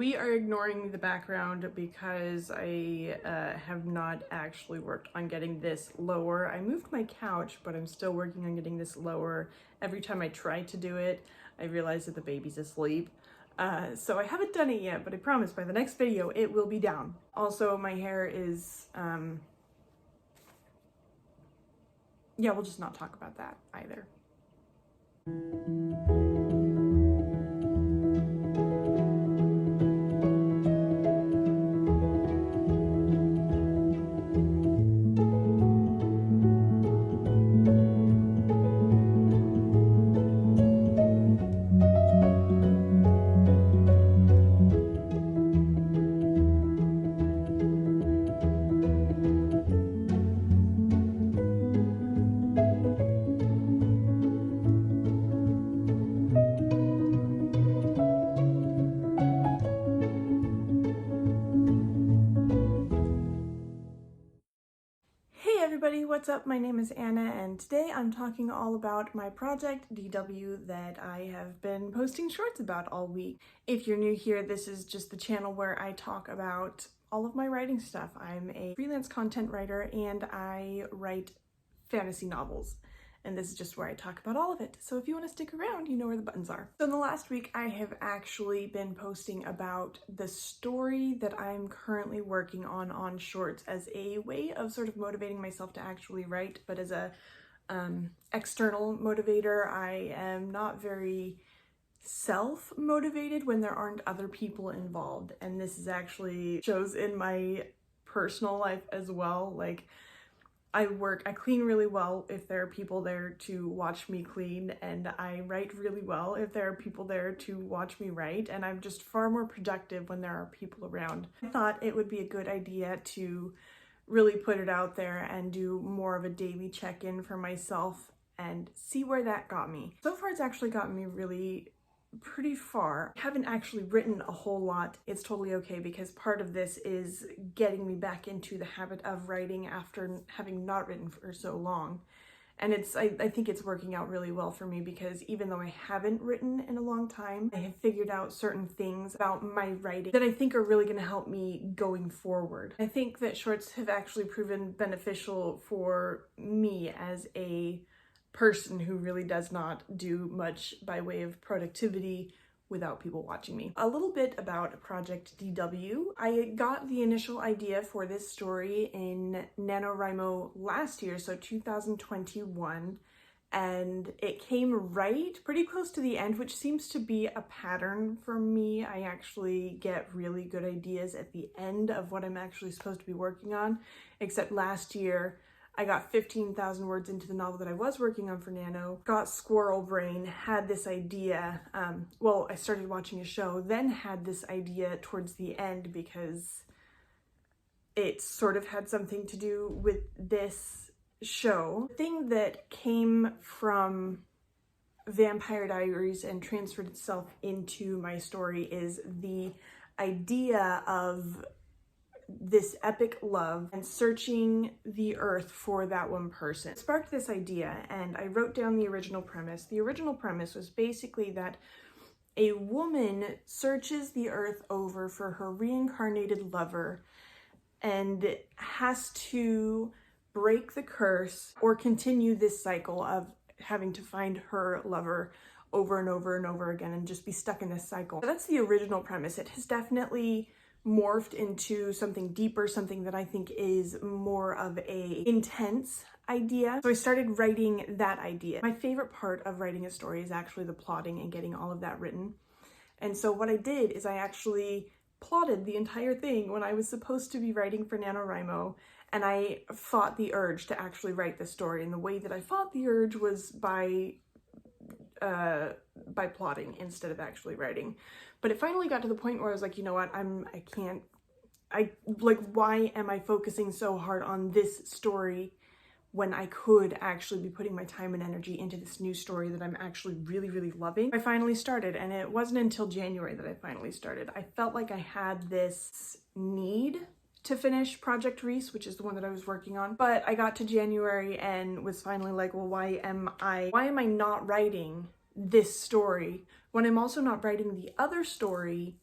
We are ignoring the background because I have not actually worked on getting this lower. I moved my couch, but I'm still working on getting this lower. Every time I try to do it, I realize that the baby's asleep. So I haven't done it yet, but I promise by the next video it will be down. Also, my hair is, yeah, we'll just not talk about that either. What's up? My name is Anna, and today I'm talking all about my project DW that I have been posting shorts about all week. If you're new here, this is just the channel where I talk about all of my writing stuff. I'm a freelance content writer and I write fantasy novels. And this is just where I talk about all of it. So if you want to stick around, you know where the buttons are. So in the last week, I have actually been posting about the story that I'm currently working on shorts as a way of sort of motivating myself to actually write, but as a external motivator. I am not very self-motivated when there aren't other people involved. And this is actually shows in my personal life as well. Like, I clean really well if there are people there to watch me clean, and I write really well if there are people there to watch me write, and I'm just far more productive when there are people around. I thought it would be a good idea to really put it out there and do more of a daily check-in for myself and see where that got me. So far, it's actually gotten me really pretty far. I haven't actually written a whole lot. It's totally okay, because part of this is getting me back into the habit of writing after having not written for so long. And I think it's working out really well for me, because even though I haven't written in a long time, I have figured out certain things about my writing that I think are really going to help me going forward. I think that shorts have actually proven beneficial for me as a person who really does not do much by way of productivity without people watching me. A little bit about Project DW. I got the initial idea for this story in NaNoWriMo last year, so 2021, and it came right pretty close to the end, which seems to be a pattern for me. I actually get really good ideas at the end of what I'm actually supposed to be working on, except last year I got 15,000 words into the novel that I was working on for Nano, got squirrel brain, had this idea, well, I started watching a show, then had this idea towards the end because it sort of had something to do with this show. The thing that came from Vampire Diaries and transferred itself into my story is the idea of this epic love and searching the earth for that one person. It sparked this idea, and I wrote down the original premise. The original premise was basically that a woman searches the earth over for her reincarnated lover and has to break the curse or continue this cycle of having to find her lover over and over and over again and just be stuck in this cycle. So that's the original premise. It has definitely morphed into something deeper, something that I think is more of a intense idea. So I started writing that idea. My favorite part of writing a story is actually the plotting and getting all of that written. And so what I did is I actually plotted the entire thing when I was supposed to be writing for NaNoWriMo, and I fought the urge to actually write the story. And the way that I fought the urge was by plotting instead of actually writing. But it finally got to the point where I was like, you know what, why am I focusing so hard on this story when I could actually be putting my time and energy into this new story that I'm actually really, really loving? I finally started, and it wasn't until January that I finally started. I felt like I had this need to finish Project Reese, which is the one that I was working on. But I got to January and was finally like, well, why am I not writing this story when I'm also not writing the other story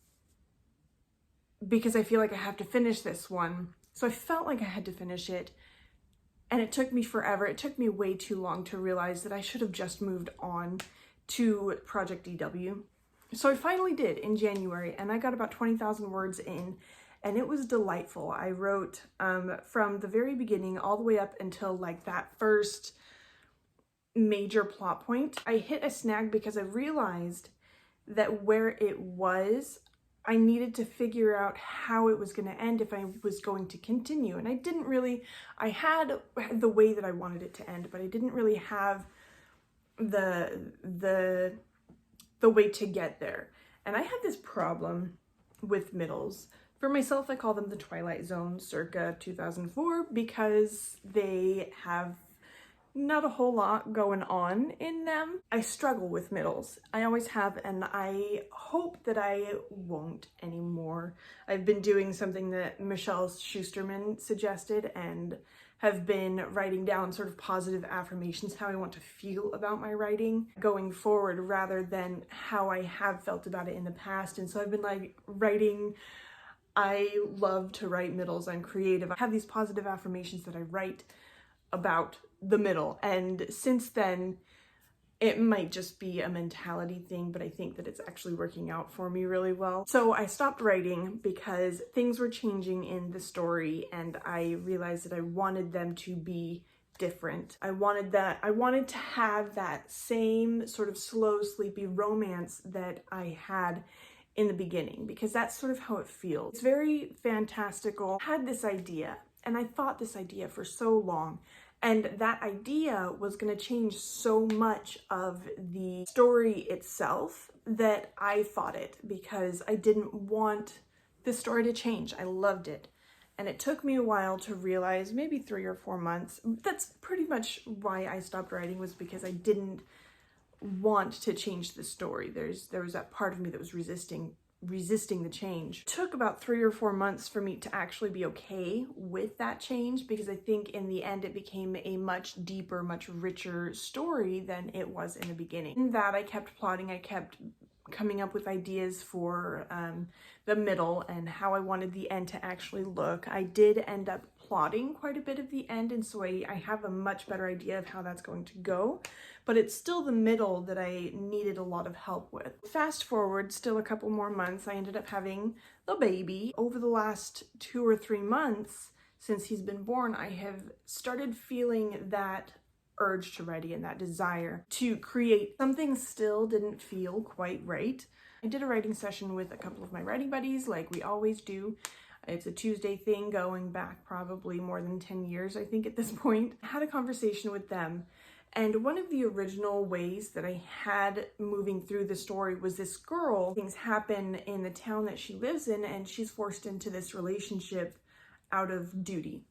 because I feel like I have to finish this one. So I felt like I had to finish it, and it took me forever. It took me way too long to realize that I should have just moved on to Project DW. So I finally did in January, and I got about 20,000 words in, and it was delightful. I wrote from the very beginning all the way up until like that first major plot point. I hit a snag because I realized that where it was, I needed to figure out how it was going to end if I was going to continue. And I had the way that I wanted it to end, but I didn't really have the way to get there. And I had this problem with middles. For myself, I call them the Twilight Zone circa 2004 because they have not a whole lot going on in them. I struggle with middles. I always have, and I hope that I won't anymore. I've been doing something that Michelle Schusterman suggested and have been writing down sort of positive affirmations, how I want to feel about my writing going forward rather than how I have felt about it in the past. And so I've been like writing, I love to write middles, I'm creative. I have these positive affirmations that I write about the middle, and since then it might just be a mentality thing, but I think that it's actually working out for me really well. So I stopped writing because things were changing in the story, and I realized that I wanted them to be different. I wanted to have that same sort of slow, sleepy romance that I had in the beginning, because that's sort of how it feels. It's very fantastical. I had this idea, and I thought this idea for so long, and that idea was going to change so much of the story itself that I fought it because I didn't want the story to change. I loved it. And it took me a while to realize, maybe 3 or 4 months. That's pretty much why I stopped writing, was because I didn't want to change the story. There was that part of me that was resisting the change. It took about 3 or 4 months for me to actually be okay with that change, because I think in the end it became a much deeper, much richer story than it was in the beginning. In that, I kept plotting, I kept coming up with ideas for the middle and how I wanted the end to actually look. I did end up plotting quite a bit of the end, and so I have a much better idea of how that's going to go, but it's still the middle that I needed a lot of help with. Fast forward still a couple more months, I ended up having the baby. Over the last 2 or 3 months since he's been born, I have started feeling that urge to write again, that desire to create. Something still didn't feel quite right. I did a writing session with a couple of my writing buddies, like we always do. It's a Tuesday thing going back probably more than 10 years, I think, at this point. I had a conversation with them, and one of the original ways that I had moving through the story was this girl. Things happen in the town that she lives in, and she's forced into this relationship out of duty.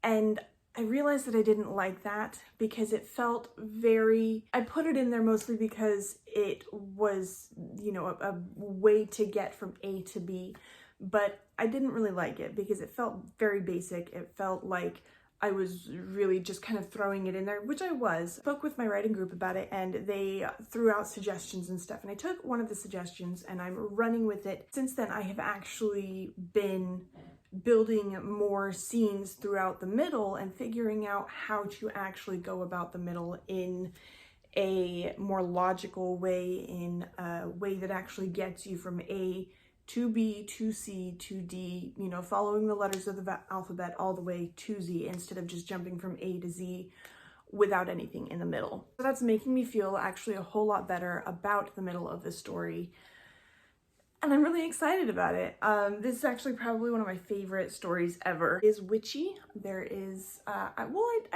And I realized that I didn't like that because it felt very, I put it in there mostly because it was, a way to get from A to B, but I didn't really like it because it felt very basic. It felt like I was really just kind of throwing it in there, which I was. I spoke with my writing group about it, and they threw out suggestions and stuff, and I took one of the suggestions and I'm running with it. Since then, I have actually been building more scenes throughout the middle and figuring out how to actually go about the middle in a more logical way, in a way that actually gets you from A to B to C to D, following the letters of the alphabet all the way to Z, instead of just jumping from A to Z without anything in the middle. So that's making me feel actually a whole lot better about the middle of the story. And I'm really excited about it. This is actually probably one of my favorite stories ever. It is witchy. There is, I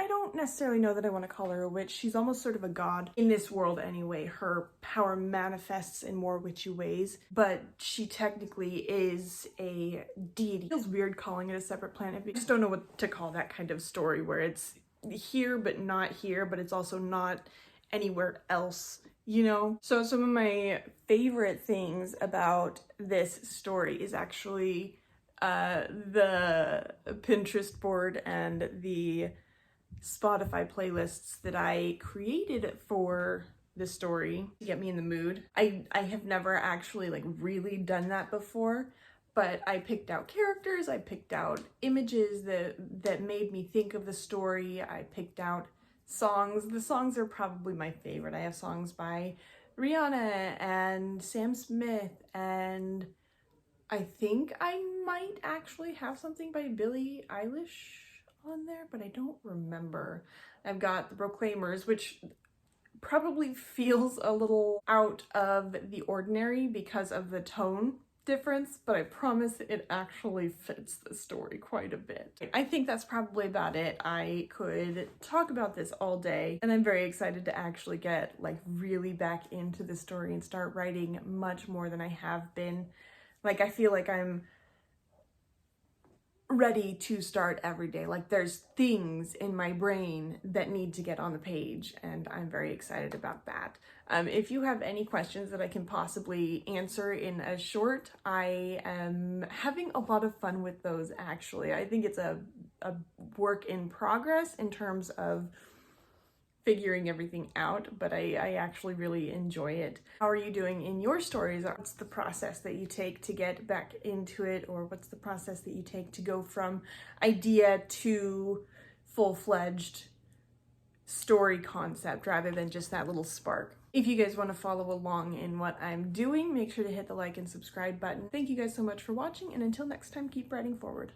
don't necessarily know that I want to call her a witch. She's almost sort of a god in this world anyway. Her power manifests in more witchy ways, but she technically is a deity. It feels weird calling it a separate planet. We just don't know what to call that kind of story where it's here but not here, but it's also not anywhere else. So some of my favorite things about this story is actually the Pinterest board and the Spotify playlists that I created for the story to get me in the mood. I have never actually like really done that before, but I picked out characters, I picked out images that made me think of the story, I picked out songs. The songs are probably my favorite. I have songs by Rihanna and Sam Smith, and I think I might actually have something by Billie Eilish on there, but I don't remember. I've got the Proclaimers, which probably feels a little out of the ordinary because of the tone difference, but I promise it actually fits the story quite a bit. I think that's probably about it. I could talk about this all day, and I'm very excited to actually get like really back into the story and start writing much more than I have been. Like, I feel like I'm ready to start every day. Like, there's things in my brain that need to get on the page, and I'm very excited about that. If you have any questions that I can possibly answer in a short, I am having a lot of fun with those, actually. I think it's a work in progress in terms of figuring everything out, but I actually really enjoy it. How are you doing in your stories? What's the process that you take to get back into it, or what's the process that you take to go from idea to full-fledged story concept rather than just that little spark? If you guys want to follow along in what I'm doing, make sure to hit the like and subscribe button. Thank you guys so much for watching, and until next time, keep writing forward.